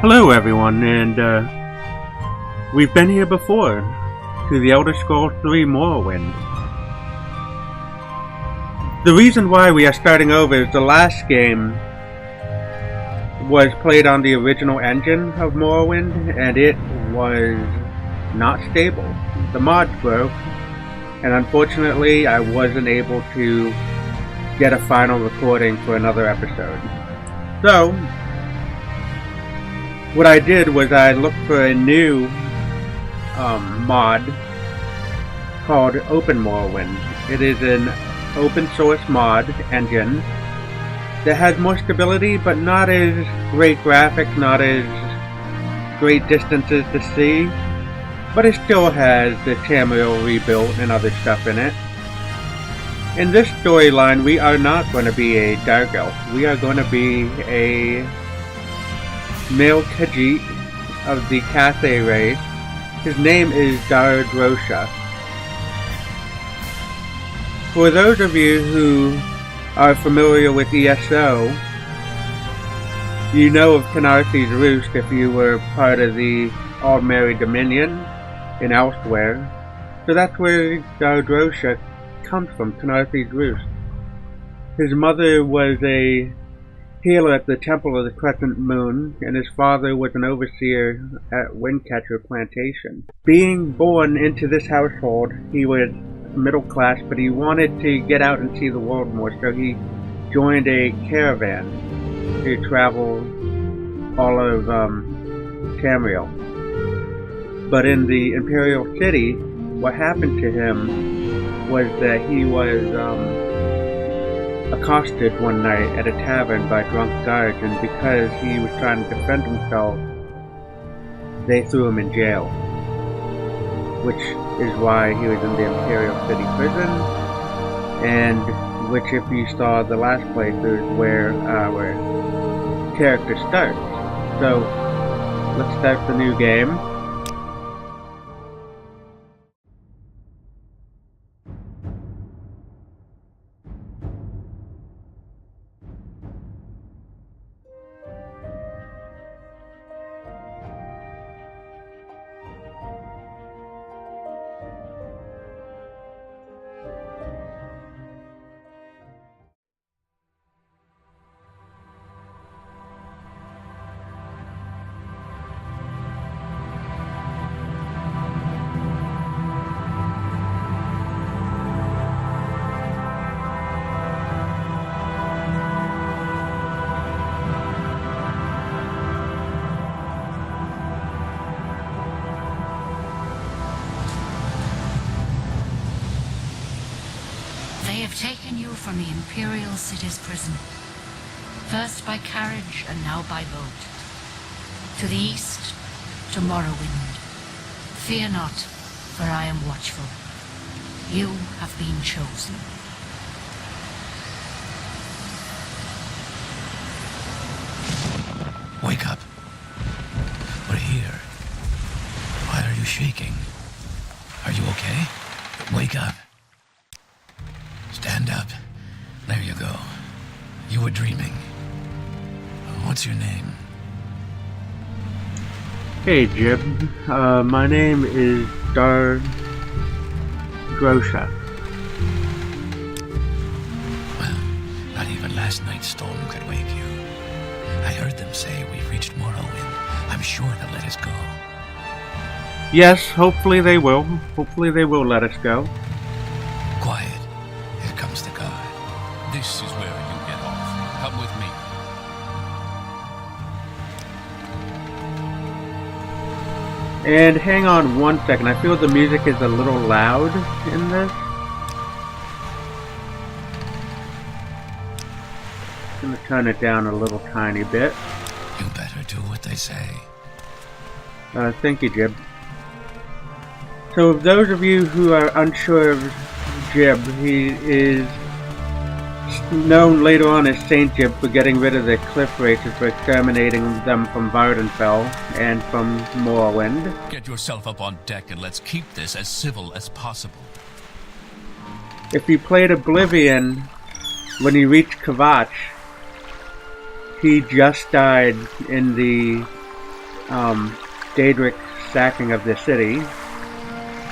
Hello everyone, and we've been here before, to the Elder Scrolls 3 Morrowind. The reason why we are starting over is the last game was played on the original engine of Morrowind, and it was not stable. The mods broke, and unfortunately I wasn't able to get a final recording for another episode. So, what I did was I looked for a new mod called Open Morrowind. It is an open source mod engine that has more stability, but not as great graphics, not as great distances to see, but it still has the Tamriel rebuilt and other stuff in it. In this storyline, we are not going to be a Dark Elf. We are going to be a male Khajiit of the Cathay race. His name is Dar-Drosha. For those of you who are familiar with ESO, you know of Khanarthi's Roost if you were part of the All-Merry Dominion and elsewhere. So that's where Dar-Drosha comes from, Khanarthi's Roost. His mother was a healer at the Temple of the Crescent Moon, and his father was an overseer at Windcatcher Plantation. Being born into this household, he was middle class, but he wanted to get out and see the world more, so he joined a caravan to travel all of Tamriel. But in the Imperial City, what happened to him was that he was accosted one night at a tavern by drunk guards, and because he was trying to defend himself, they threw him in jail. Which is why he was in the Imperial City prison, and which, if you saw the last playthrough, is where our character starts. So, let's start the new game. They have taken you from the Imperial City's prison, first by carriage and now by boat. To the east, to Morrowind. Fear not, for I am watchful. You have been chosen. Wake up. We're here. Why are you shaking? Are you okay? Wake up. Stand up. There you go. You were dreaming. What's your name? Hey Jib, my name is Dar-Drosha. Well, not even last night's storm could wake you. I heard them say we've reached Morrowind. I'm sure they'll let us go. Yes, hopefully they will. Hopefully they will let us go. Quiet. Here comes the guard. This is where you get off. Come with me. And hang on one second, I feel the music is a little loud in this. I'm gonna turn it down a little tiny bit. You better do what they say. Thank you, Jib. So, those of you who are unsure of Jib, he is known later on as Saint Jib for getting rid of the cliff races, for exterminating them from Vvardenfell and from Morrowind. Get yourself up on deck and let's keep this as civil as possible. If you played Oblivion, when you reached Khajiit, he just died in the Daedric's sacking of the city.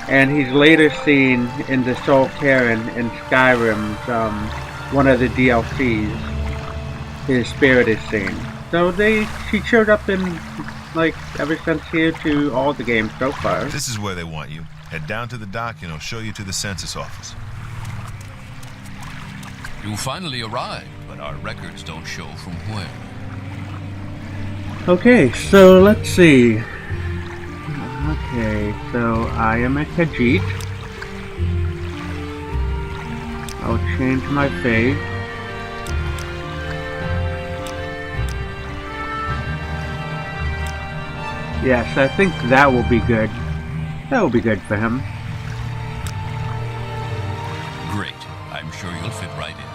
And he's later seen in the Soul Cairn in Skyrim's, one of the DLCs. His spirit is seen. So she showed up in, like, ever since here to all the games so far. This is where they want you. Head down to the dock and I'll show you to the census office. You finally arrived, but our records don't show from where. Okay, so let's see. Okay, so I am a Khajiit. I'll change my face. Yes, I think that will be good. That will be good for him. Great. I'm sure you'll fit right in.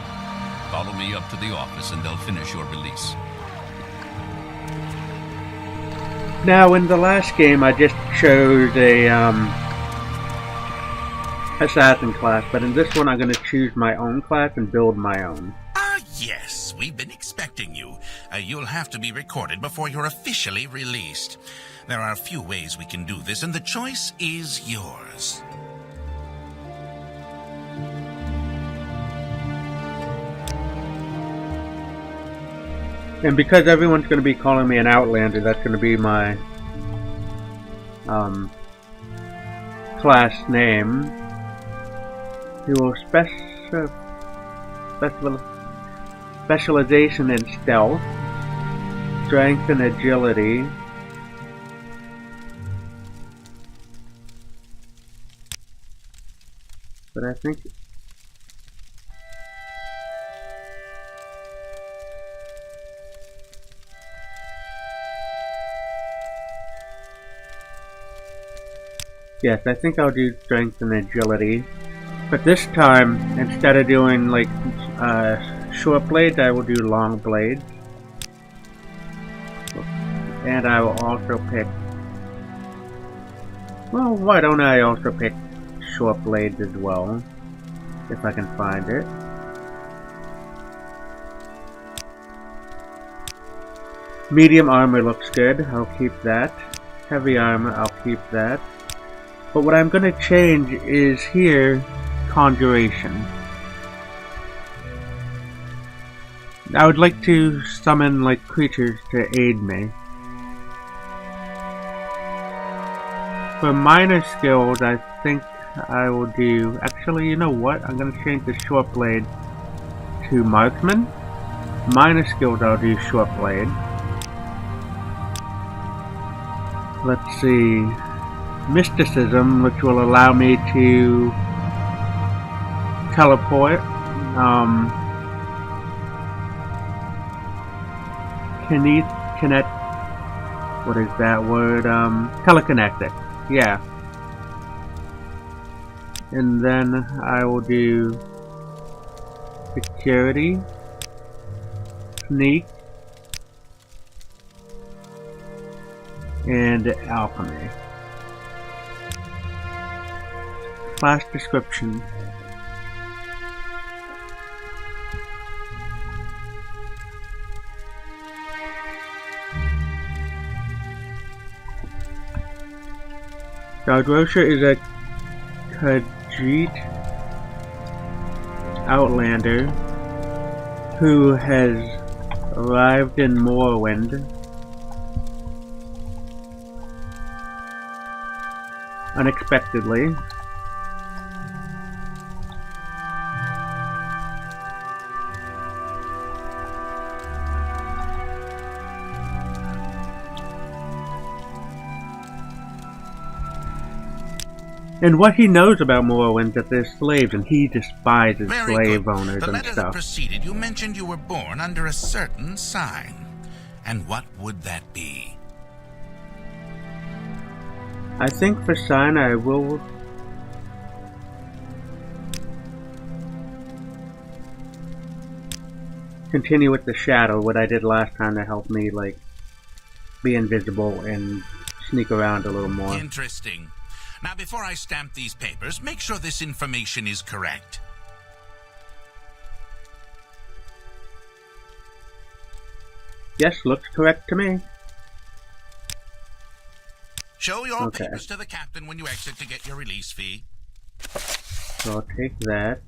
Follow me up to the office and they'll finish your release. Now, in the last game, I just chose a assassin class, but in this one, I'm going to choose my own class and build my own. Ah, yes, we've been expecting you. You'll have to be recorded before you're officially released. There are a few ways we can do this, and the choice is yours. And because everyone's going to be calling me an Outlander, that's going to be my class name. He will specialization in stealth, strength and agility, but I think yes, I think I'll do strength and agility. But this time, instead of doing like short blades, I will do long blades. And I will also pick... Well, why don't I also pick short blades as well? If I can find it. Medium armor looks good, I'll keep that. Heavy armor, I'll keep that. But what I'm going to change is here, Conjuration. I would like to summon like creatures to aid me. For minor skills, I think I will do... Actually, you know what? I'm going to change the short blade to Marksman. Minor skills, I'll do short blade. Let's see... Mysticism, which will allow me to teleport. What is that word? Telekinetic. Yeah. And then I will do security, sneak, and alchemy. Class description. Dar-Drosha is a Khajiit Outlander who has arrived in Morrowind unexpectedly. And what he knows about Morrowind is that there's slaves, and he despises slave owners and stuff. The letter that preceded, you mentioned you were born under a certain sign. And what would that be? I think for sign I will... continue with the shadow, what I did last time to help me, like, be invisible and sneak around a little more. Interesting. Now, before I stamp these papers, make sure this information is correct. Yes, looks correct to me. Show your Okay. papers to the captain when you exit to get your release fee. So I'll take that.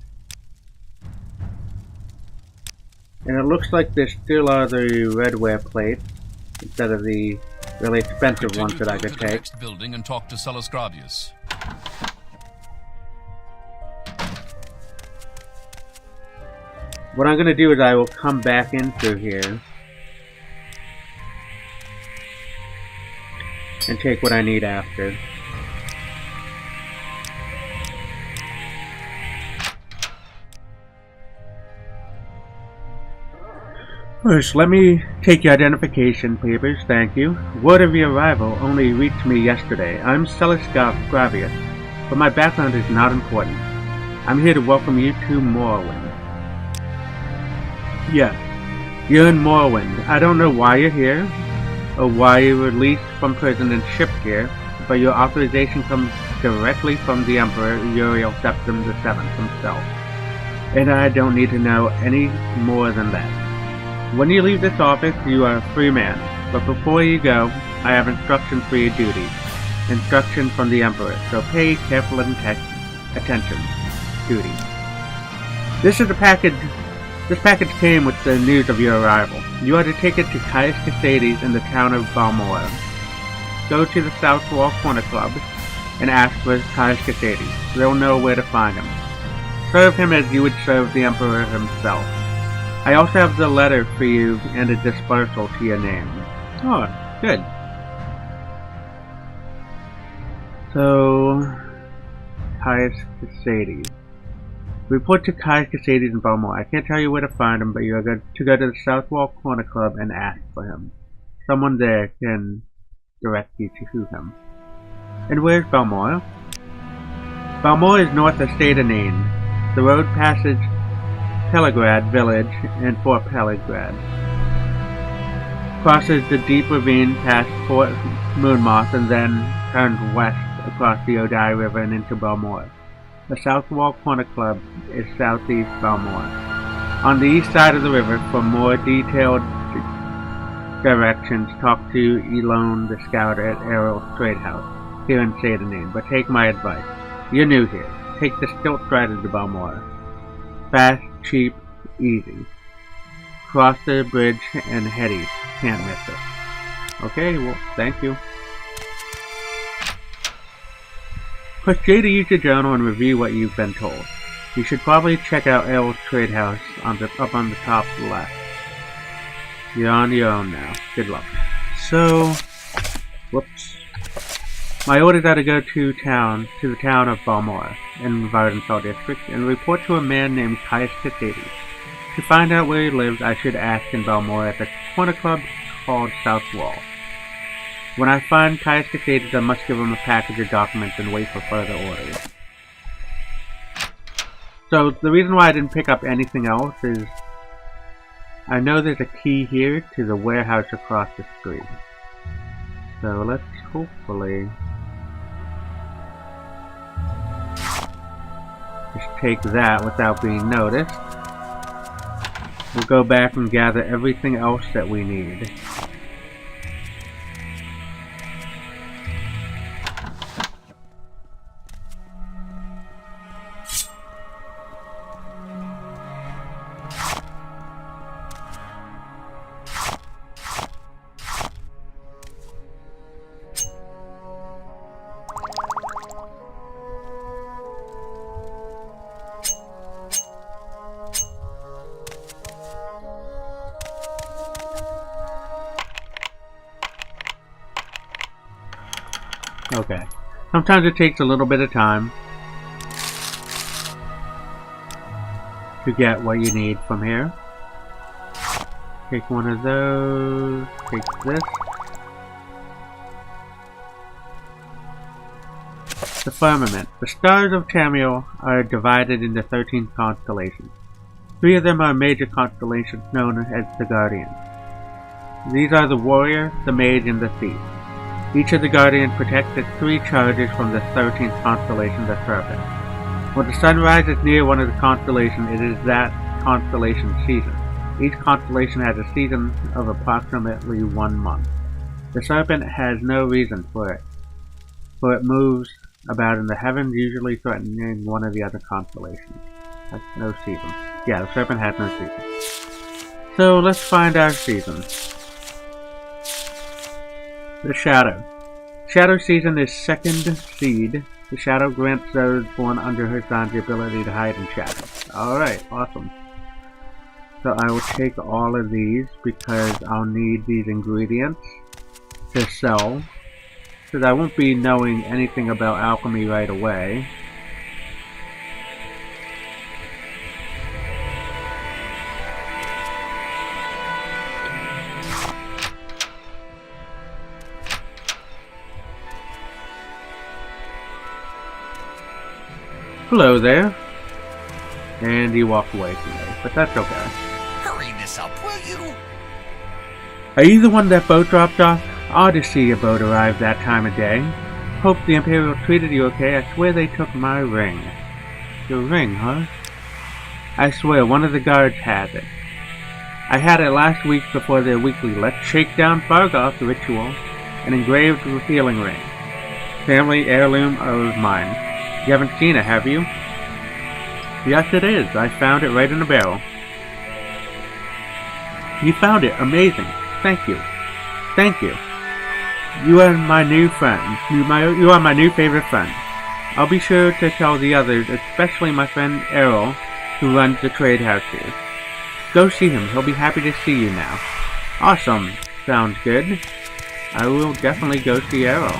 And it looks like there still are the redware plates instead of the really expensive ones that I could to the take. next building and talk to Celis Gravius. What I'm going to do is I will come back in through here and take what I need after. First, let me take your identification papers, thank you. Word of your arrival only reached me yesterday. I'm Celis Gravius, but my background is not important. I'm here to welcome you to Morrowind. Yes, you're in Morrowind. I don't know why you're here, or why you were released from prison and shipped here, but your authorization comes directly from the Emperor Uriel Septim VII himself. And I don't need to know any more than that. When you leave this office, you are a free man, but before you go, I have instructions for your duties. Instructions from the Emperor, so pay careful attention. Duty. This is a package. This package came with the news of your arrival. You are to take it to Caius Casades in the town of Balmora. Go to the South Wall Corner Club and ask for Caius Casades. They'll know where to find him. Serve him as you would serve the Emperor himself. I also have the letter for you and a dispersal to your name. Oh, good. So, Caius Casades. Report to Caius Casades in Balmora. I can't tell you where to find him, but you are going to go to the South Wall Corner Club and ask for him. Someone there can direct you to him. And where's Balmora? Balmora is north of Addon. The road passes Pelagrad village and Fort Pelagrad. Crosses the deep ravine past Fort Moonmoth and then turns west across the Odai River and into Balmora. The South Wall Corner Club is southeast Balmora. On the east side of the river, for more detailed directions, talk to Elone the Scout at Errol's Trade House here in Addon. But take my advice. You're new here. Take the Stilt Strider to Balmora. Fast, cheap, easy. Cross the bridge and head east. Can't miss it. Okay, well, thank you. Push J to use your journal and review what you've been told. You should probably check out Errol's Trade House up on the top left. You're on your own now. Good luck. So, whoops. My orders are to go to the town of Balmora in Vvardenfell district and report to a man named Caius Casades. To find out where he lives, I should ask in Balmora at the corner club called South Wall. When I find Caius Casades, I must give him a package of documents and wait for further orders. So the reason why I didn't pick up anything else is I know there's a key here to the warehouse across the street. So let's hopefully just take that without being noticed. We'll go back and gather everything else that we need. Okay. Sometimes it takes a little bit of time to get what you need from here. Take one of those, take this. The firmament. The stars of Tamriel are divided into 13 constellations. 3 of them are major constellations known as the Guardians. These are the Warrior, the Mage, and the Thief. Each of the Guardians protects its 3 charges from the 13th constellation, the Serpent. When the sun rises near one of the constellations, it is that constellation's season. Each constellation has a season of approximately 1 month. The Serpent has no reason for it. for it moves about in the heavens, usually threatening one of the other constellations. Has no season. Yeah, the serpent has no season. So let's find our season. The Shadow. Shadow season is second seed. The Shadow grants those born under her sign the ability to hide in shadow. Alright, awesome. So I will take all of these because I'll need these ingredients to sell. Because I won't be knowing anything about alchemy right away. Hello there. And he walked away from me, but that's okay. Hurry this up, will you? Are you the one that boat dropped off? Odd to see a boat arrive that time of day. Hope the Imperial treated you okay. I swear they took my ring. Your ring, huh? I swear one of the guards has it. I had it last week before their weekly Let's Shake Down Fargoth ritual. An engraved healing ring. Family heirloom of mine. You haven't seen it, have you? Yes, it is. I found it right in the barrel. You found it. Amazing. Thank you. Thank you. You are my new friend. You are my new favorite friend. I'll be sure to tell the others, especially my friend Errol, who runs the trade house here. Go see him. He'll be happy to see you now. Awesome. Sounds good. I will definitely go see Errol.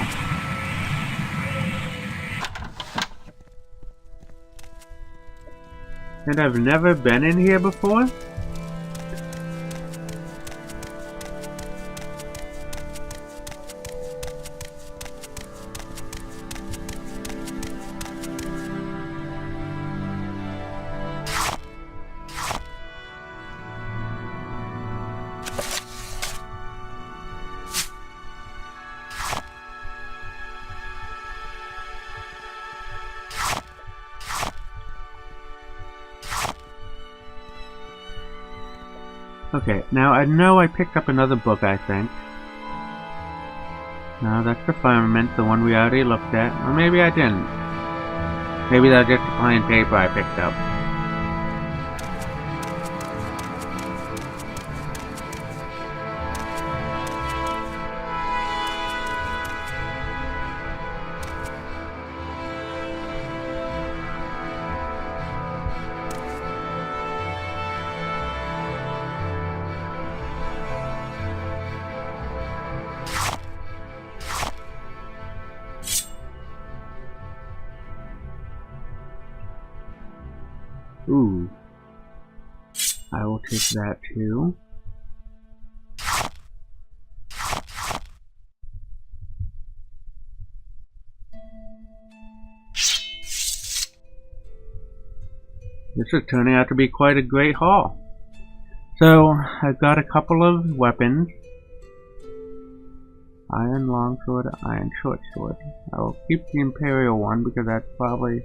And I've never been in here before? Okay, now I know I picked up another book, I think. No, that's the Firmament, the one we already looked at. Or maybe I didn't. Maybe that's just a plain paper I picked up. Ooh. I will take that too. This is turning out to be quite a great haul. So, I've got a couple of weapons. Iron longsword, iron shortsword. I will keep the Imperial one because that's probably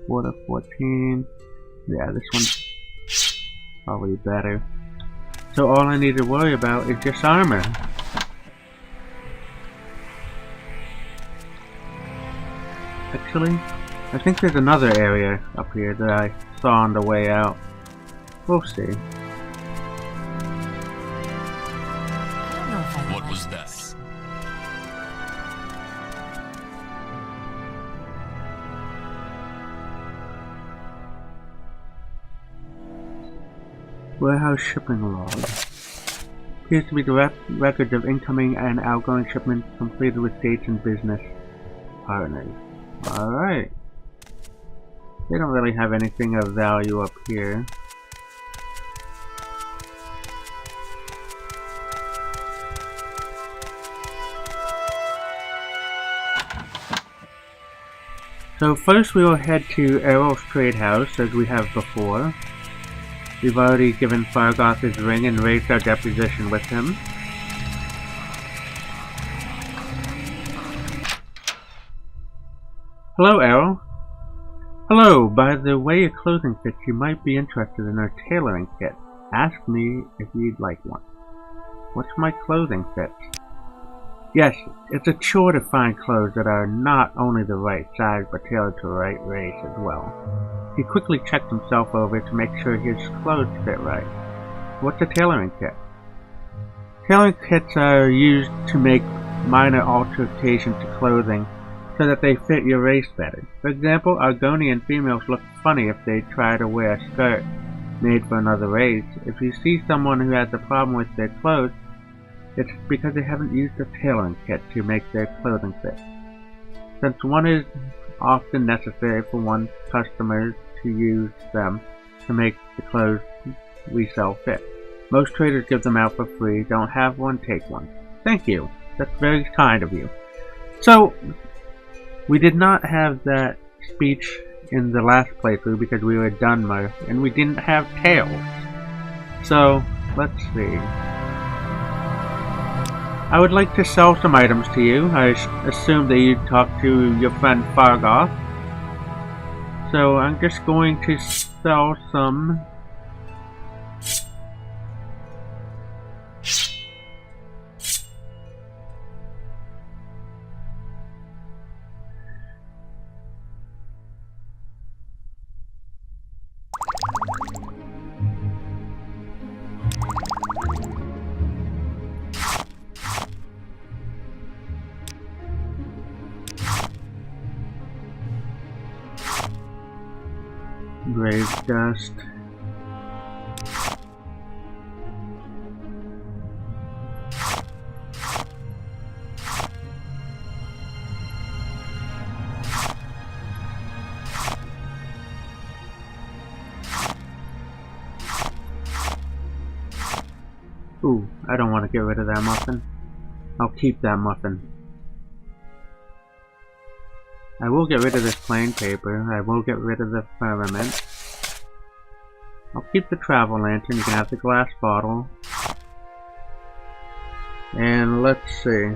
4 to 14. Yeah, this one's probably better. So all I need to worry about is just armor. Actually, I think there's another area up here that I saw on the way out. We'll see. What was that? Warehouse shipping log. Appears to be the records of incoming and outgoing shipments completed with dates and business partners. Alright. They don't really have anything of value up here. So first we will head to Errol's trade house as we have before. We've already given Fargoth his ring and raised our deposition with him. Hello, Errol. Hello, by the way your clothing fits, you might be interested in our tailoring kit. Ask me if you'd like one. What's my clothing fit? Yes, it's a chore to find clothes that are not only the right size but tailored to the right race as well. He quickly checked himself over to make sure his clothes fit right. What's a tailoring kit? Tailoring kits are used to make minor alterations to clothing so that they fit your race better. For example, Argonian females look funny if they try to wear a skirt made for another race. If you see someone who has a problem with their clothes, it's because they haven't used a tailoring kit to make their clothing fit. Since one is often necessary for one's customers to use them to make the clothes we sell fit. Most traders give them out for free. Don't have one, take one. Thank you. That's very kind of you. So, we did not have that speech in the last playthrough because we were done, and we didn't have tails. So, let's see. I would like to sell some items to you. I assume that you talked to your friend Fargoth. So I'm just going to sell some. Grave dust. Ooh, I don't want to get rid of that muffin. I'll keep that muffin. I will get rid of this plain paper. I will get rid of the firmament. I'll keep the travel lantern. You can have the glass bottle. And let's see.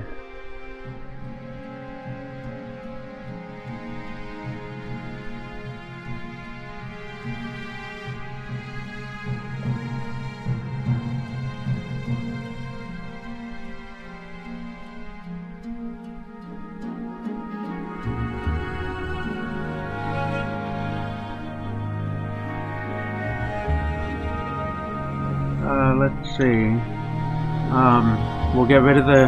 Let's see. We'll get rid of the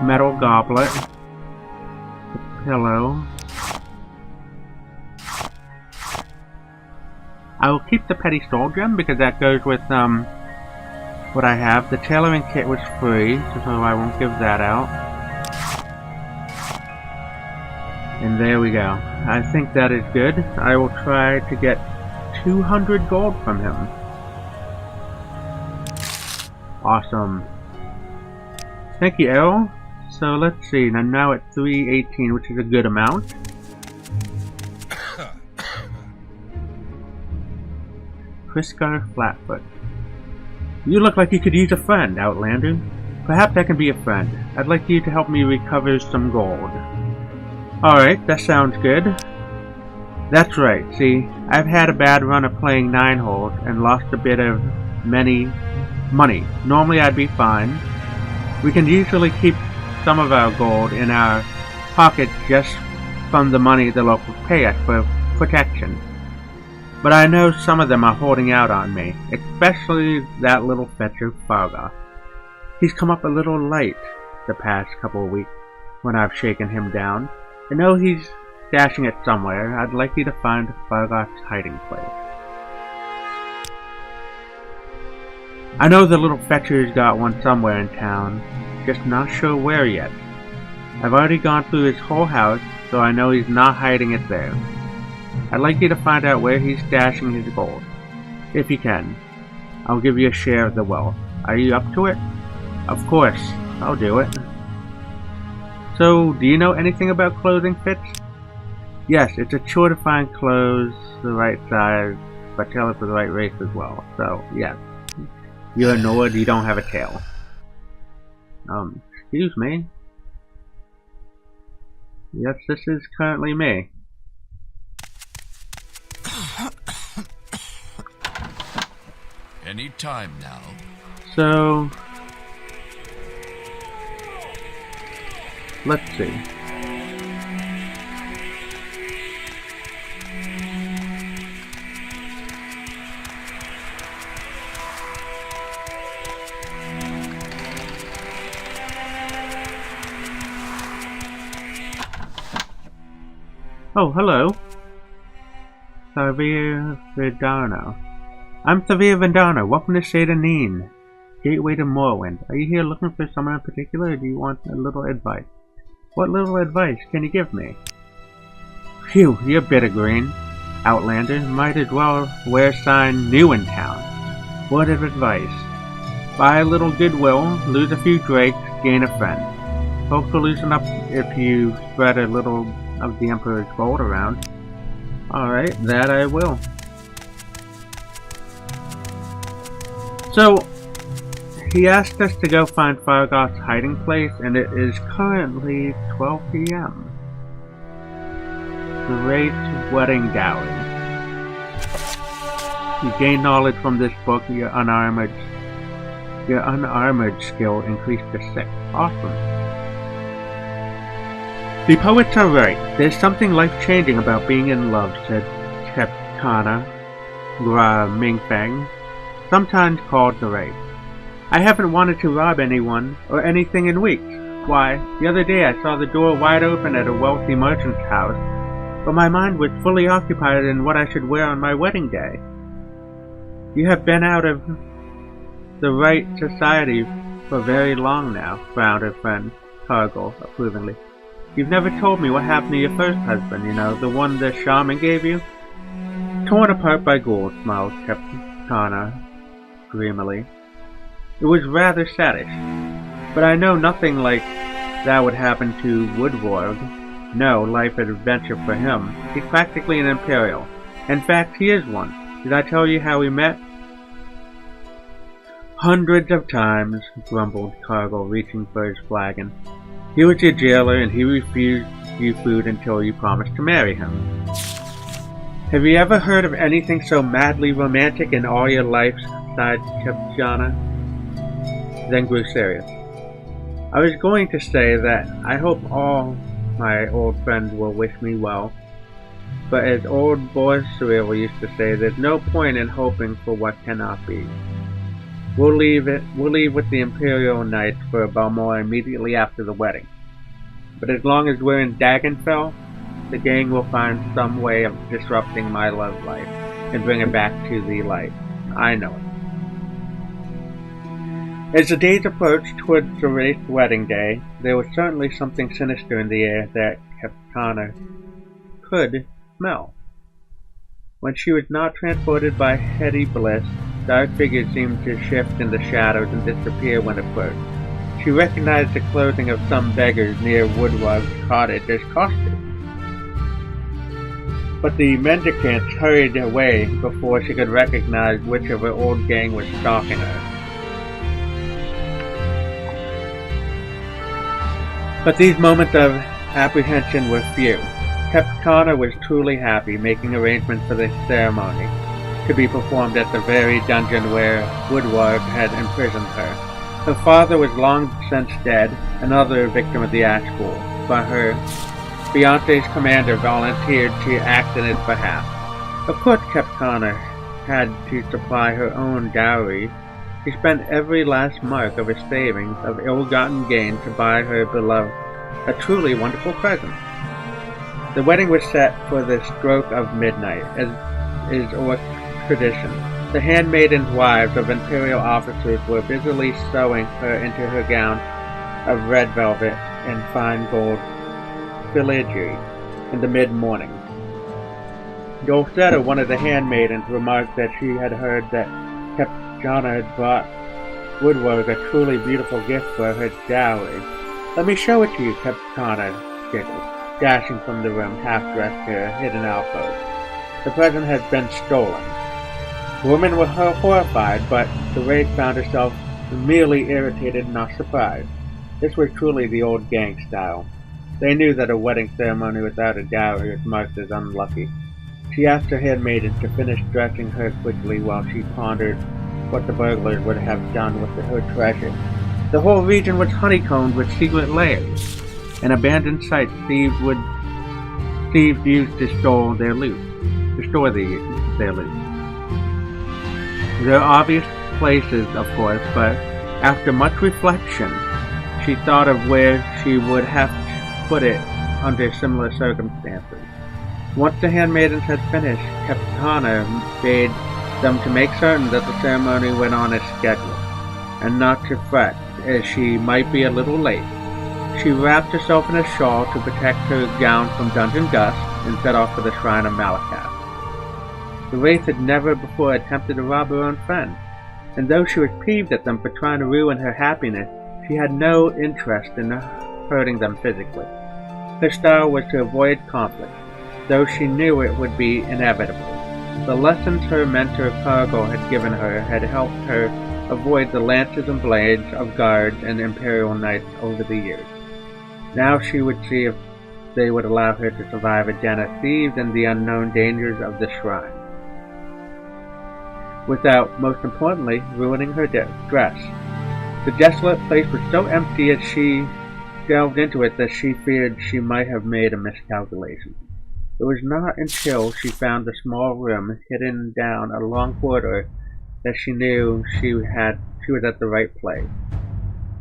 metal goblet, the pillow. I will keep the petty soul gem because that goes with what I have. The tailoring kit was free, so I won't give that out. And there we go. I think that is good. I will try to get 200 gold from him. Awesome. Thank you, El. So let's see. I'm now at 318, which is a good amount. Kriskar Flatfoot. You look like you could use a friend, Outlander. Perhaps I can be a friend. I'd like you to help me recover some gold. Alright, that sounds good. That's right. See, I've had a bad run of playing 9 holes and lost a bit of money. Normally I'd be fine. We can usually keep some of our gold in our pockets just from the money the locals pay us for protection. But I know some of them are holding out on me, especially that little fetcher Fargoth. He's come up a little light the past couple of weeks when I've shaken him down. I know he's stashing it somewhere. I'd like you to find Fargoth's hiding place. I know the little fetcher's got one somewhere in town, just not sure where yet. I've already gone through his whole house, so I know he's not hiding it there. I'd like you to find out where he's stashing his gold. If you can, I'll give you a share of the wealth. Are you up to it? Of course, I'll do it. So, do you know anything about clothing fits? Yes, it's a chore to find clothes the right size, but tailored for the right race as well. So, yes. You're annoyed you don't have a tail. Excuse me. Yes, this is currently me. Any time now. So, Let's see. Oh, hello. Vvardenfell. I'm Vvardenfell. Welcome to Addon, gateway to Morrowind. Are you here looking for someone in particular, or do you want a little advice? What little advice can you give me? Phew, you're bitter green. Outlander, might as well wear a sign new in town. Word of advice. Buy a little goodwill, lose a few drakes, gain a friend. Hope to loosen up if you spread a little of the Emperor's gold around. Alright, that I will. So, he asked us to go find Fargoth's hiding place, and it is currently 12 p.m. Great Wedding Dowry. You gain knowledge from this book. Your unarmored skill increased to 6. Awesome. The poets are right. There's something life-changing about being in love, said Kepkana Mingfeng, sometimes called the Right. I haven't wanted to rob anyone or anything in weeks. Why, the other day I saw the door wide open at a wealthy merchant's house, but my mind was fully occupied in what I should wear on my wedding day. You have been out of the right society for very long now, frowned her friend Cargill approvingly. You've never told me what happened to your first husband, you know, the one the shaman gave you? Torn apart by ghouls, smiled Kepkana dreamily. It was rather saddish, but I know nothing like that would happen to Woodward. No life adventure for him. He's practically an Imperial. In fact, he is one. Did I tell you how we met? Hundreds of times, grumbled Cargill, reaching for his flagon. He was your jailer, and he refused you food until you promised to marry him. Have you ever heard of anything so madly romantic in all your life? Sighed Kepkana, then grew serious. I was going to say that I hope all my old friends will wish me well, but as old Boris Cyril used to say, there's no point in hoping for what cannot be. We'll leave with the Imperial Knights for Balmor immediately after the wedding. But as long as we're in Vvardenfell, the gang will find some way of disrupting my love life and bring it back to the light. I know it. As the days approached towards the Wraith's wedding day, there was certainly something sinister in the air that Kepkana could smell. When she was not transported by heady bliss, dark figures seemed to shift in the shadows and disappear when approached. She recognized the clothing of some beggars near Woodward's cottage as costumes. But the mendicants hurried away before she could recognize which of her old gang was stalking her. But these moments of apprehension were few. Kepkana was truly happy, making arrangements for the ceremony to be performed at the very dungeon where Woodward had imprisoned her. Her father was long since dead, another victim of the Ash Pool, but her fiancé's commander volunteered to act in his behalf. Of course Kepkana had to supply her own dowry. She spent every last mark of her savings of ill-gotten gain to buy her beloved a truly wonderful present. The wedding was set for the stroke of midnight, as is Orc tradition. The handmaidens' wives of imperial officers were busily sewing her into her gown of red velvet and fine gold filigree in the mid-morning. Dolcetta, one of the handmaidens, remarked that she had heard that Kepkana had brought Woodward a truly beautiful gift for her dowry. Let me show it to you, Kepkana giggled, dashing from the room, half-dressed to her hidden alcove. The present had been stolen. The women were horrified, but the Wraith found herself merely irritated, not surprised. This was truly the old gang style. They knew that a wedding ceremony without a dowry was marked as unlucky. She asked her handmaiden to finish dressing her quickly while she pondered what the burglars would have done with her treasure. The whole region was honeycombed with secret layers. an abandoned site thieves used to store their loot. Their loot. There are obvious places, of course, but after much reflection, she thought of where she would have to put it under similar circumstances. Once the handmaidens had finished, Capitana bade them to make certain that the ceremony went on as scheduled, and not to fret, as she might be a little late. She wrapped herself in a shawl to protect her gown from dungeon dust, and set off for the shrine of Malakath. The Wraith had never before attempted to rob her own friend, and though she was peeved at them for trying to ruin her happiness, she had no interest in hurting them physically. Her style was to avoid conflict, though she knew it would be inevitable. The lessons her mentor Cargill had given her had helped her avoid the lances and blades of guards and Imperial Knights over the years. Now she would see if they would allow her to survive a den of thieves and the unknown dangers of the shrine, without, most importantly, ruining her dress. The desolate place was so empty as she delved into it that she feared she might have made a miscalculation. It was not until she found the small room hidden down a long corridor that she knew she was at the right place,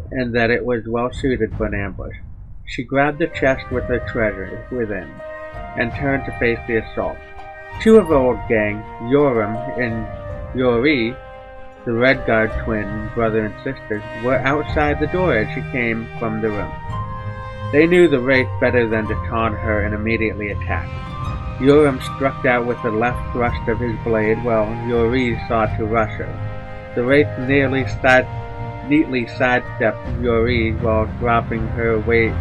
and that it was well suited for an ambush. She grabbed the chest with her treasure within, and turned to face the assault. Two of her old gang, Yoram and Yori, the Red Guard twin, brother and sister, were outside the door as she came from the room. They knew the Wraith better than to taunt her and immediately attack. Yoram struck out with the left thrust of his blade, while Yori sought to rush her. The Wraith neatly sidestepped Yori while dropping her weight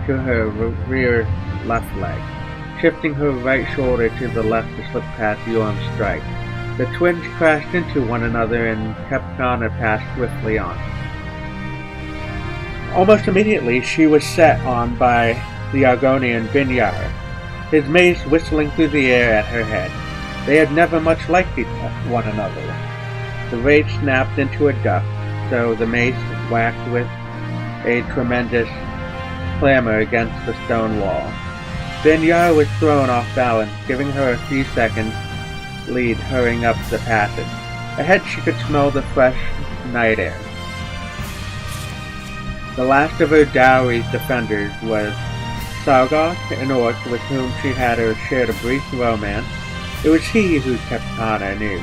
to her rear left leg, shifting her right shoulder to the left to slip past Yoram's strike. The twins crashed into one another and Capitana passed swiftly on. Almost immediately she was set on by the Argonian Vinyar, his mace whistling through the air at her head. They had never much liked one another. The Wraith snapped into a duck, so the mace whacked with a tremendous clamor against the stone wall. Vinyar was thrown off balance, giving her a few seconds lead hurrying up the passage. Ahead she could smell the fresh night air. The last of her dowry's defenders was Dagoth, an orc with whom she had shared a brief romance. It was he who Capitana knew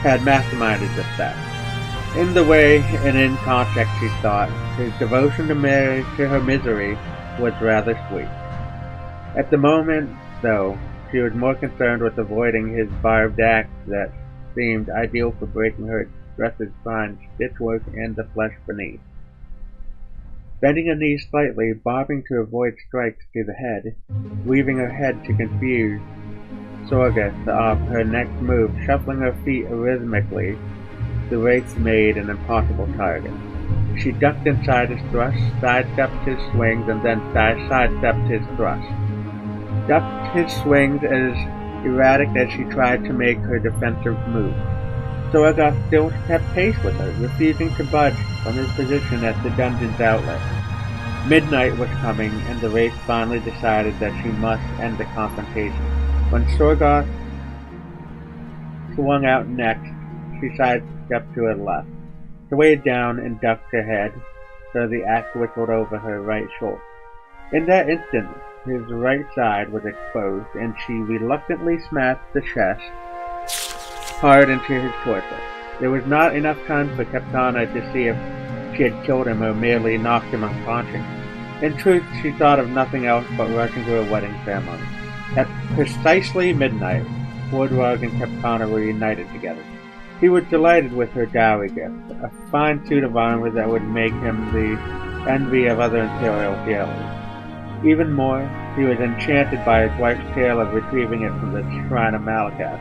had masterminded the theft. In the way and in context, she thought, his devotion to her misery was rather sweet. At the moment, though, she was more concerned with avoiding his barbed axe that seemed ideal for breaking her dress's fine stitchwork and the flesh beneath. Bending her knees slightly, bobbing to avoid strikes to the head, weaving her head to confuse Sorgus off her next move, shuffling her feet rhythmically, the Wraith made an impossible target. She ducked inside his thrust, sidestepped his swings, and then sidestepped his thrust. Ducked his swings as erratic as she tried to make her defensive move. Sorgus still kept pace with her, refusing to budge from his position at the dungeon's outlet. Midnight was coming, and the Wraith finally decided that she must end the confrontation. When Sorgus swung out next, she sidestepped to her left, swayed down and ducked her head, so the axe whistled over her right shoulder. In that instant, his right side was exposed, and she reluctantly smashed the chest hard into his torso. There was not enough time for Capitana to see if she had killed him or merely knocked him unconscious. In truth, she thought of nothing else but rushing to a wedding ceremony. At precisely midnight, Woodrug and Capitana were united together. He was delighted with her dowry gift, a fine suit of armor that would make him the envy of other Imperial jailers. Even more, he was enchanted by his wife's tale of retrieving it from the shrine of Malakath.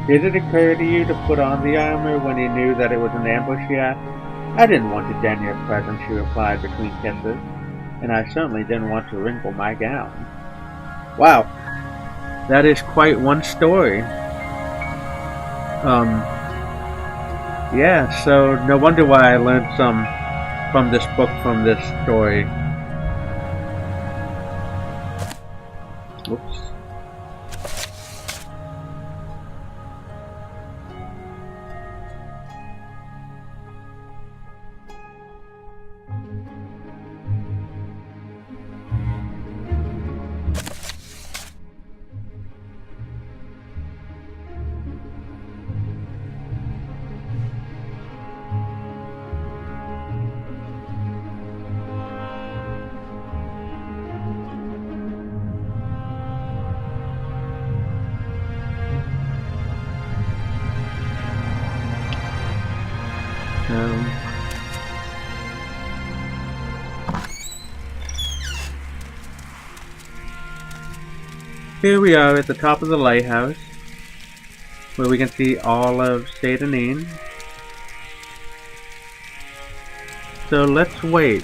Did it occur to you to put on the armor when you knew that it was an ambush, he asked. I didn't want to den your present, she replied between kisses, and I certainly didn't want to wrinkle my gown. Wow, that is quite one story. Yeah, so no wonder why I learned some from this book, from this story. Here we are at the top of the lighthouse, where we can see all of Satanin. So let's wait.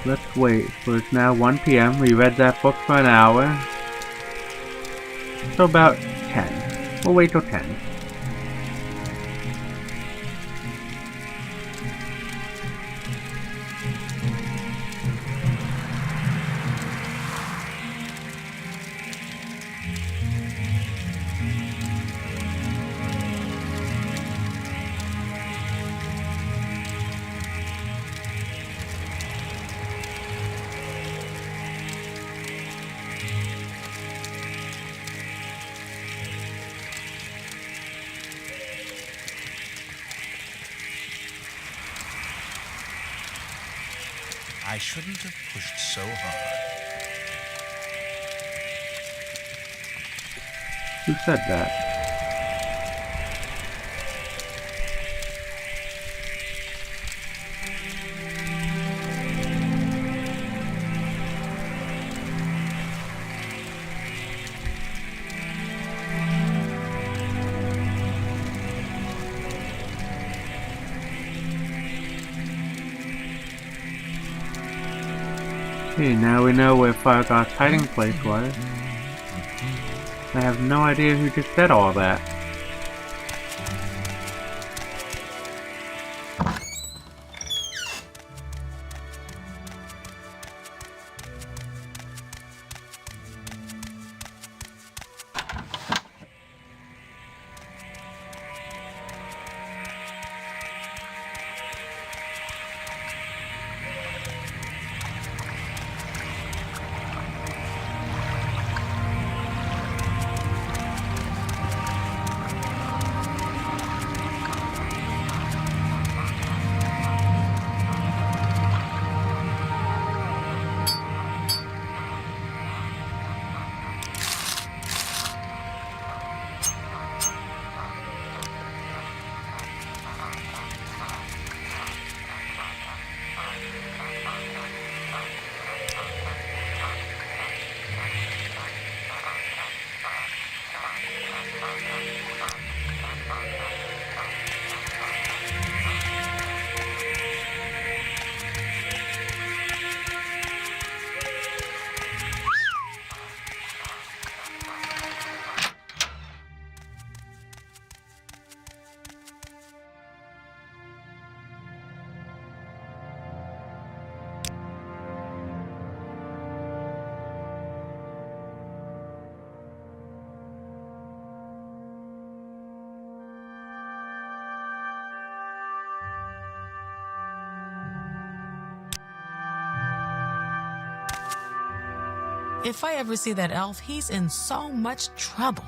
Let's wait, for it's now 1 PM. We read that book for an hour. So about 10. We'll wait till 10. I shouldn't have pushed so hard. Who said that? Okay, now we know where Fargoth's hiding place was. I have no idea who just said all that. If I ever see that elf, he's in so much trouble.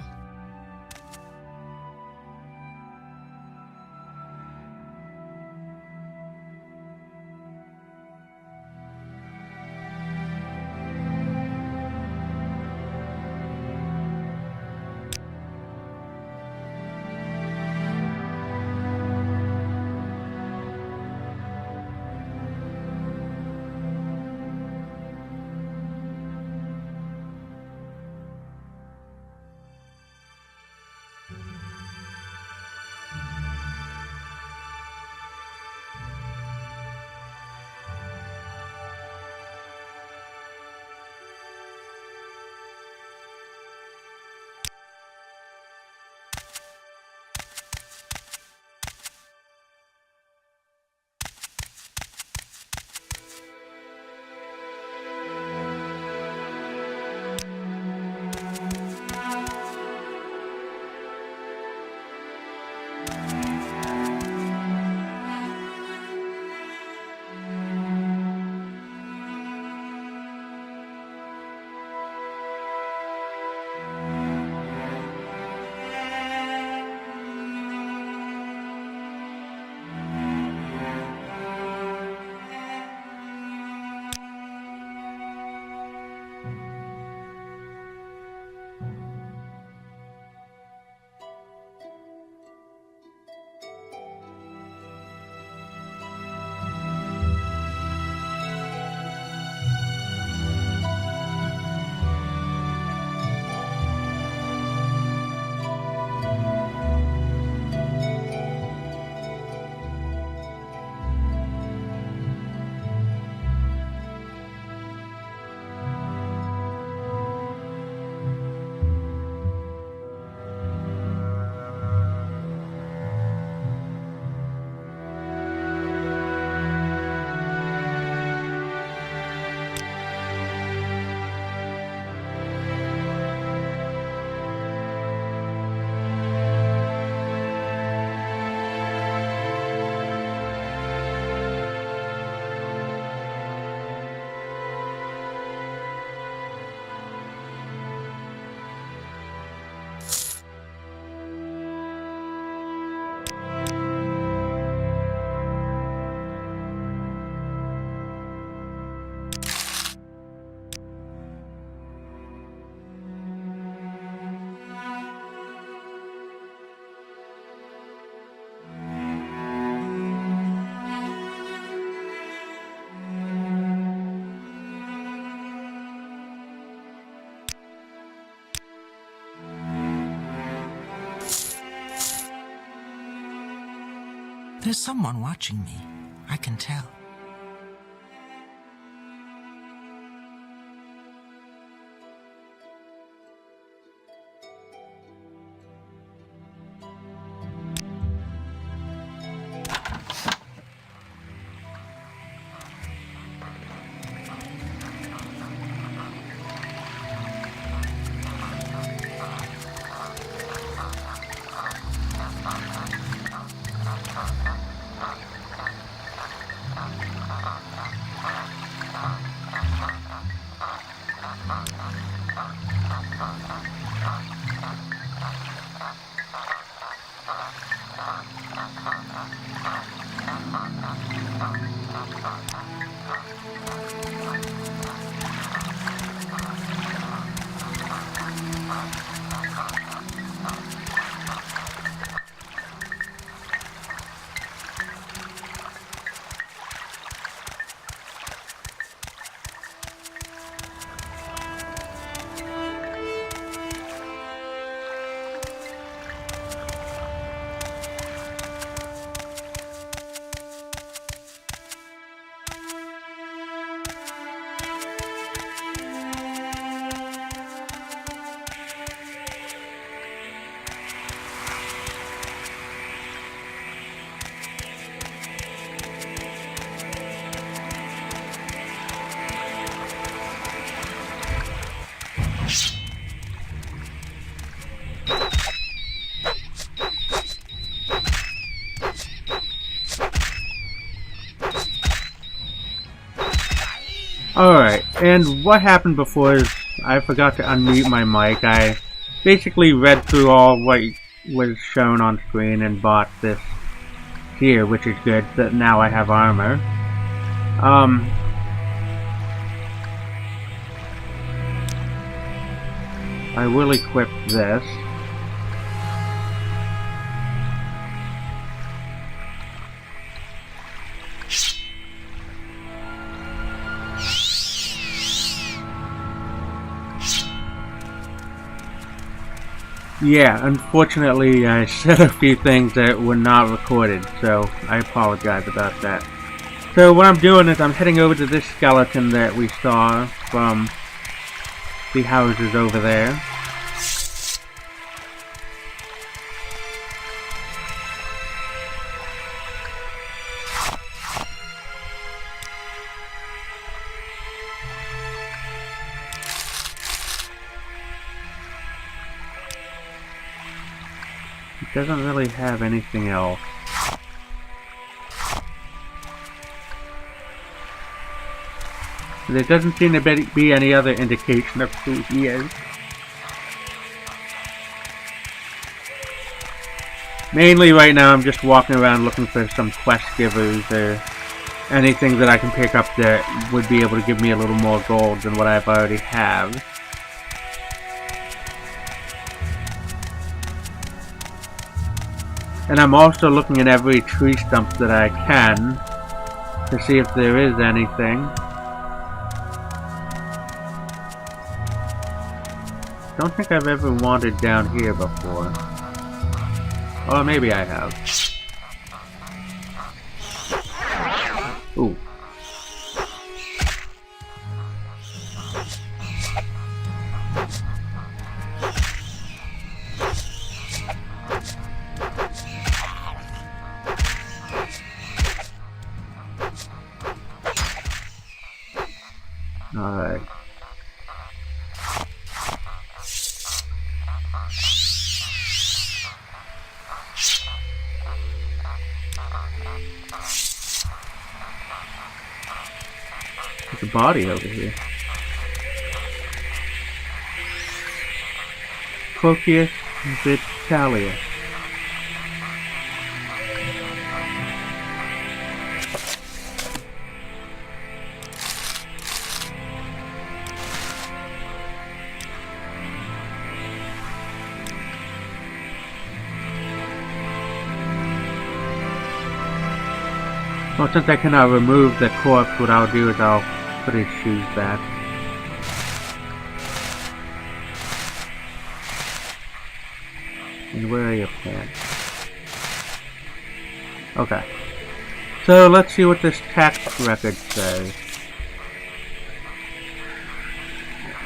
There's someone watching me. I can tell. Alright, and what happened before is I forgot to unmute my mic. I basically read through all what was shown on screen and bought this here, which is good, that now I have armor. I will equip this. Yeah, unfortunately I said a few things that were not recorded, so I apologize about that. So what I'm doing is I'm heading over to this skeleton that we saw from the houses over there. It doesn't really have anything else. There doesn't seem to be any other indication of who he is. Mainly right now I'm just walking around looking for some quest givers or anything that I can pick up that would be able to give me a little more gold than what I've already have. And I'm also looking at every tree stump that I can to see if there is anything. Don't think I've ever wandered down here before. Or maybe I have. Ooh. Alright. There's a body over here. Crocius Vitalia. Well, since I cannot remove the corpse, what I'll do is I'll put his shoes back. And where are your plants? Okay. So let's see what this tax record says.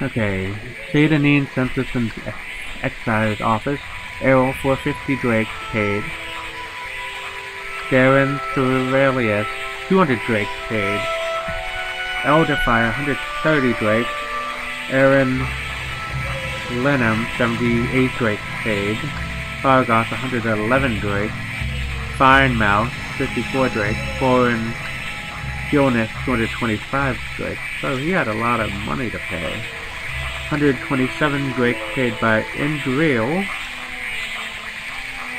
Okay. Satanine Census and Excise Office. Errol 450 Drake paid. Darren Surelius 200 Drake paid. Elderfire 130 Drake. Aaron Lenham 78 Drake paid. Fargoth 111 Drake. Finemouth 54 Drake. Foreign Gilness 225 Drake. So he had a lot of money to pay. 127 Drake paid by Indril.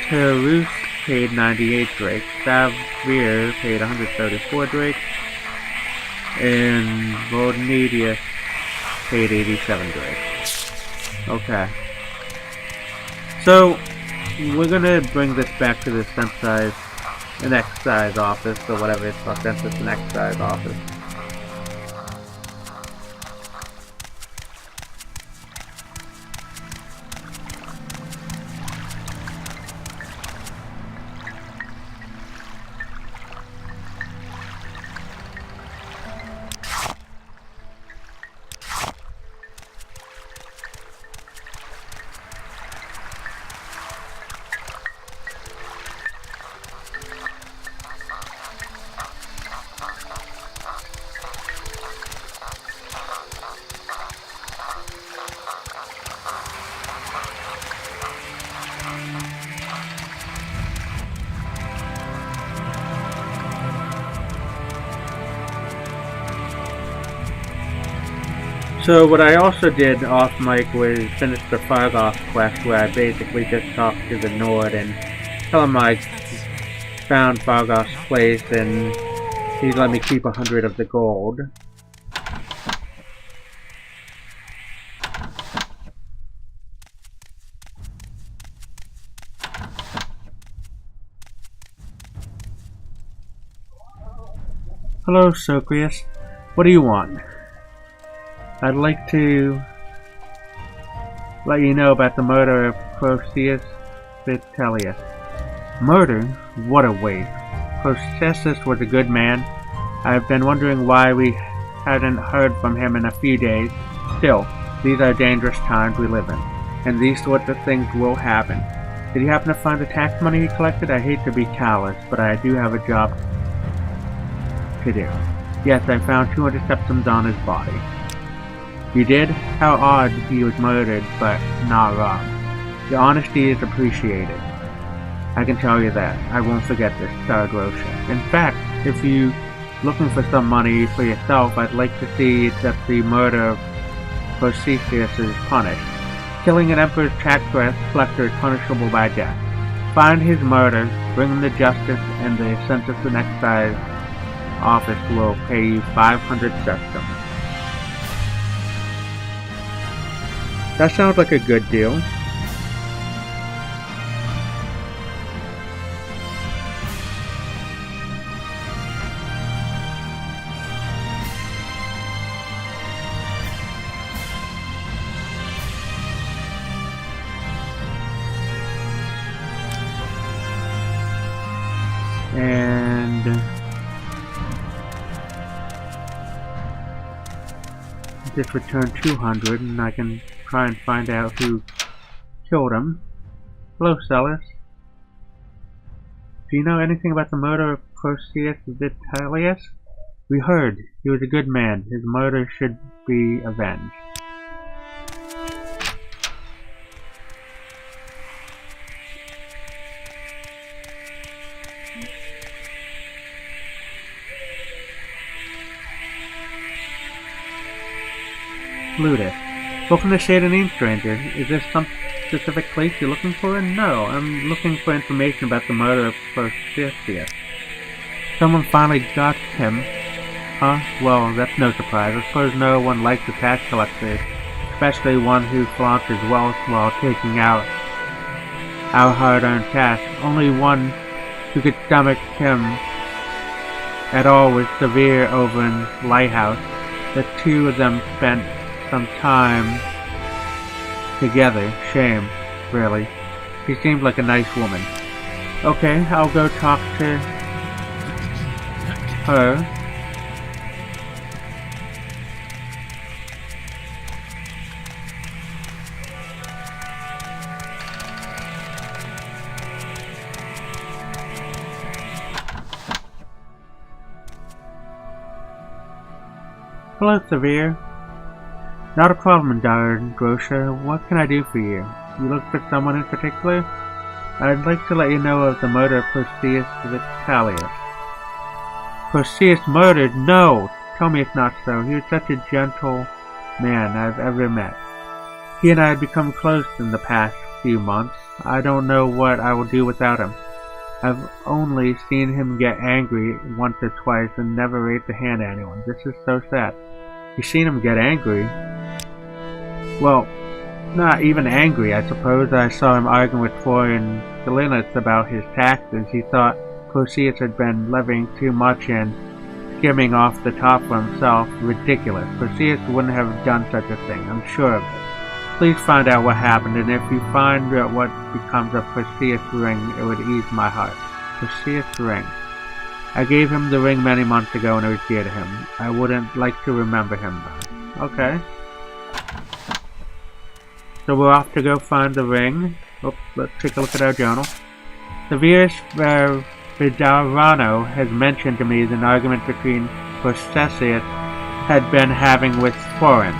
Terus paid 98 Drake. Savir paid 134 Drake. And Volnedius paid 87 Drake. Okay. So, we're gonna bring this back to the Census and Excise Office, or whatever it's called, Census and Excise Office. So what I also did off mic was finish the Fargoth quest, where I basically just talked to the Nord and tell him I found Fargoth's place and he'd let me keep 100 of the gold. Hello, Socrates. What do you want? I'd like to let you know about the murder of Processus Vitellius. Murder? What a waste. Processus was a good man. I've been wondering why we hadn't heard from him in a few days. Still, these are dangerous times we live in, and these sorts of things will happen. Did you happen to find the tax money he collected? I hate to be callous, but I do have a job to do. Yes, I found 200 septums on his body. You did? How odd he was murdered, but not robbed. Your honesty is appreciated. I can tell you that. I won't forget this, Dar-Drosha. In fact, if you're looking for some money for yourself, I'd like to see that the murder of Processus is punished. Killing an Emperor's tax collector is punishable by death. Find his murder, bring him to justice, and the Census and Excise Office will pay you 500 septums. That sounds like a good deal. And just return 200 and I can try and find out who killed him. Hello, Celis. Do you know anything about the murder of Processus Vitellius? We heard. He was a good man. His murder should be avenged. Ludus. Welcome to Satanine, stranger. Is this some specific place you're looking for? No, I'm looking for information about the murder of Processus. Someone finally got him. Huh? Well, that's no surprise. I suppose no one likes a tax collector, especially one who flaunts his wealth while taking out our hard-earned tax. Only one who could stomach him at all was Severe over in Lighthouse. The two of them spent some time together. Shame, really. She seemed like a nice woman. Okay, I'll go talk to Ur. Hello, Severe. Not a problem, Dar-Drosha. What can I do for you? You look for someone in particular? I'd like to let you know of the murder of Perseus Vitalis. Perseus murdered? No! Tell me it's not so. He was such a gentle man I've ever met. He and I had become close in the past few months. I don't know what I will do without him. I've only seen him get angry once or twice and never raised a hand at anyone. This is so sad. You've seen him get angry? Well, not even angry, I suppose. I saw him arguing with foreign Galenists about his taxes. He thought Perseus had been levying too much and skimming off the top for himself. Ridiculous. Perseus wouldn't have done such a thing, I'm sure of it. Please find out what happened, and if you find what becomes of Perseus' ring, it would ease my heart. Perseus' ring. I gave him the ring many months ago and it was dear to him. I wouldn't like to remember him though. Okay. So we're off to go find the ring. Oops, let's take a look at our journal. Severus Vidarano has mentioned to me an argument between Perseus had been having with Foreign.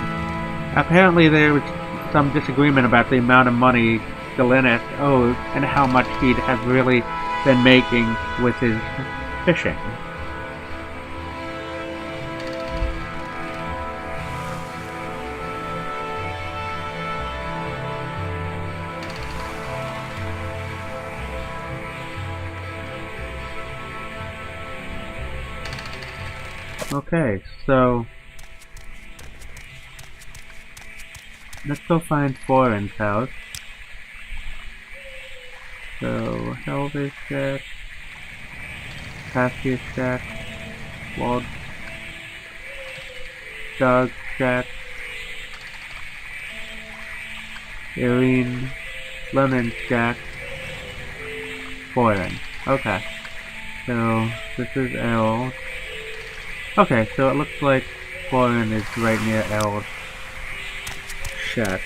Apparently there was some disagreement about the amount of money Galenists owed and how much he'd have really been making with his fishing. Okay, so let's go find Foreign's house. So, Helvis shack, Cassius shack, Wald Dog shack, Irene Lemon shack, Foreign. Okay, so this is L. Okay, so it looks like Foreign is right near L's shack.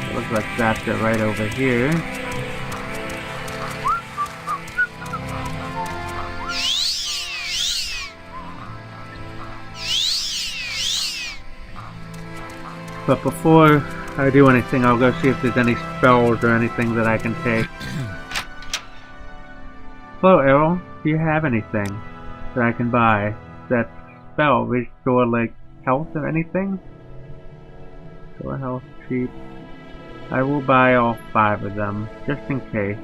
It looks like that's it right over here. But before I do anything, I'll go see if there's any spells or anything that I can take. Hello, Errol. Do you have anything that I can buy that spell restore like health or anything? Restore health cheap. I will buy all 5 of them, just in case.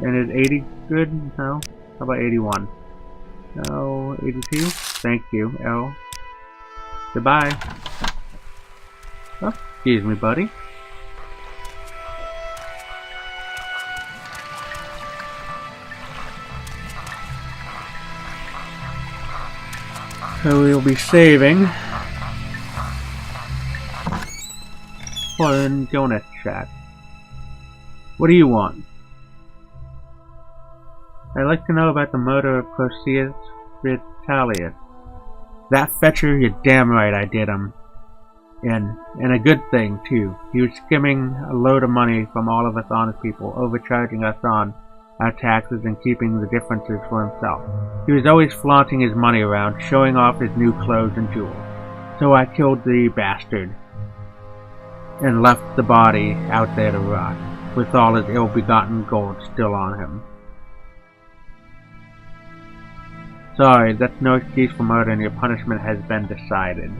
And is 80 good? No? How about 81? No, 82? Thank you, L. Goodbye. Oh, excuse me, buddy. So we'll be saving Foreign Jonas chat. What do you want? I'd like to know about the murder of Perseus Vitalis. That fetcher, you're damn right I did him. And a good thing, too. He was skimming a load of money from all of us honest people, overcharging us on our taxes and keeping the differences for himself. He was always flaunting his money around, showing off his new clothes and jewels. So I killed the bastard and left the body out there to rot, with all his ill-begotten gold still on him. Sorry, that's no excuse for murder and your punishment has been decided.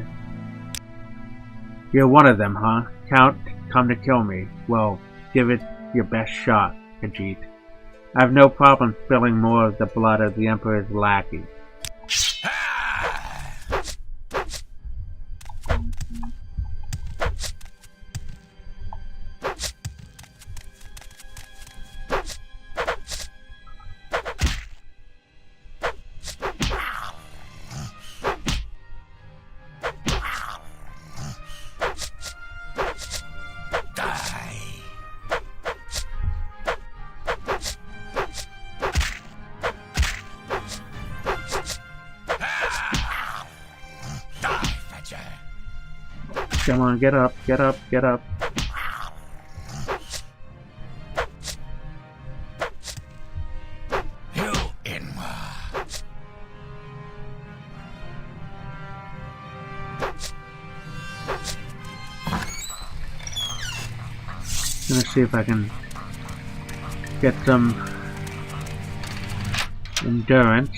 You're one of them, huh? Count, come to kill me. Well, give it your best shot, Khajiit. I have no problem spilling more of the blood of the Emperor's lackey. Come on, get up, get up, get up. You Inwa. Let's see if I can get some endurance.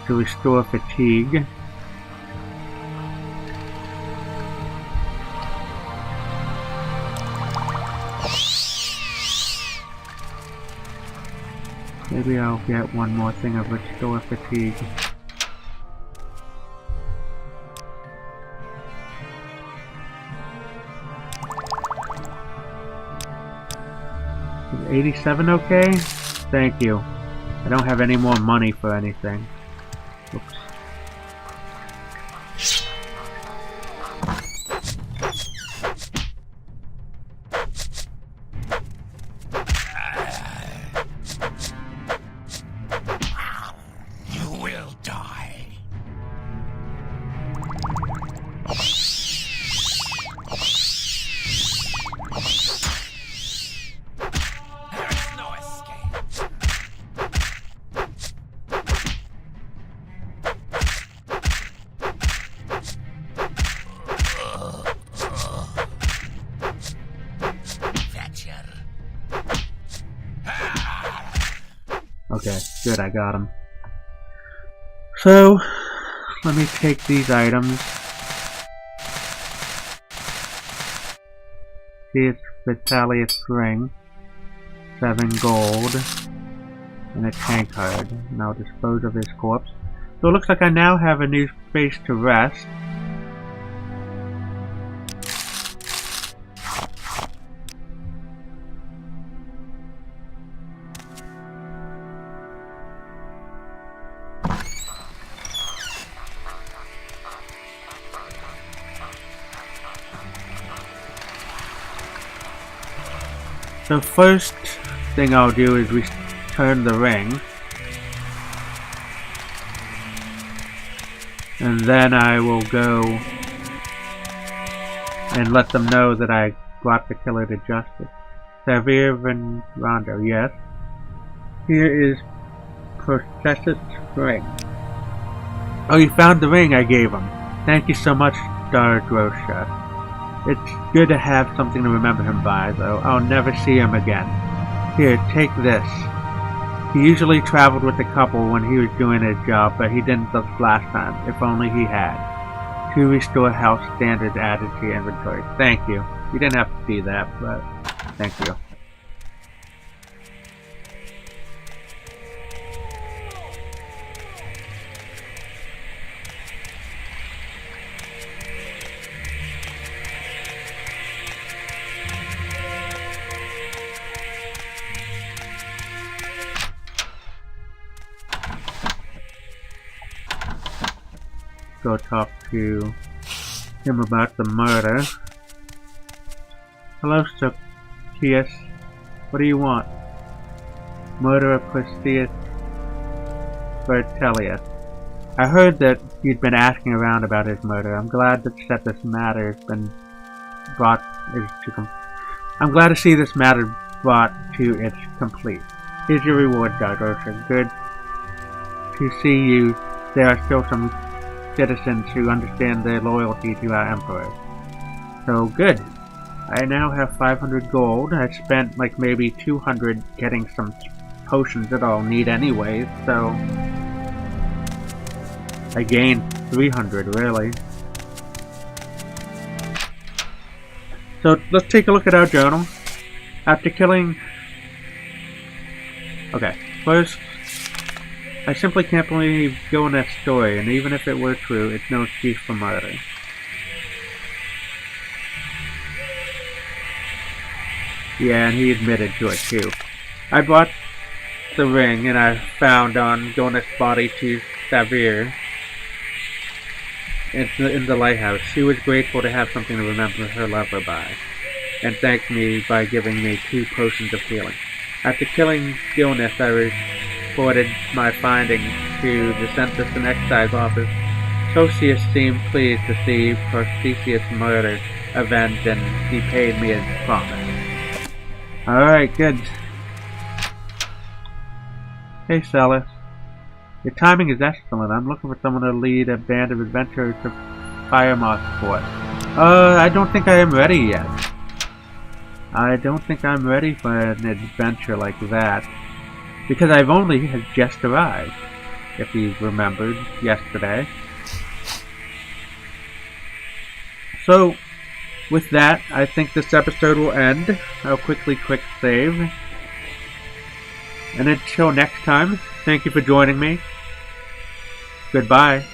To restore fatigue. Maybe I'll get one more thing of restore fatigue. Is 87 okay? Thank you. I don't have any more money for anything. Oops. You will die. There is no escape. Okay, good, I got him. So, let me take these items. See, it's Vitalis Ring, 7 gold, and a tank card. And I'll dispose of his corpse. So it looks like I now have a new space to rest. The first thing I'll do is return the ring, and then I will go and let them know that I brought the killer to justice. Xavier Rondo, yes. Here is Processus ring. Oh, you found the ring I gave him. Thank you so much, Dar-Drosha. It's good to have something to remember him by, though. I'll never see him again. Here, take this. He usually traveled with the couple when he was doing his job, but he didn't this last time. If only he had. To restore house standards added to your inventory. Thank you. You didn't have to see that, but thank you. Go talk to him about the murder. Hello, Zacchaeus. What do you want? Murder of Perseus Bertelius. I heard that you'd been asking around about his murder. I'm glad that this matter has been brought to I'm glad to see this matter brought to its complete. Here's your reward, Dagoth. Good to see you. There are still some citizens who understand their loyalty to our emperor. So good. I now have 500 gold. I spent like maybe 200 getting some potions that I'll need anyways, so I gained 300 really. So let's take a look at our journal. After killing... Okay, first, I simply can't believe go in that story, and even if it were true, it's no excuse for murder. Yeah, and he admitted to it too. I bought the ring, and I found on Gonith's body to Savir in the lighthouse. She was grateful to have something to remember her lover by, and thanked me by giving me 2 potions of healing. After killing Gonith, I reported my findings to the Census and Excise office. Socius seemed pleased to see Prostheus' murder avenged, and he paid me as promised. Alright, good. Hey, Celis. Your timing is excellent. I'm looking for someone to lead a band of adventurers to Firemoth Fort. I don't think I am ready yet. I don't think I'm ready for an adventure like that, because I've only just arrived, if you remembered yesterday. So, with that, I think this episode will end. I'll quick save. And until next time, thank you for joining me. Goodbye.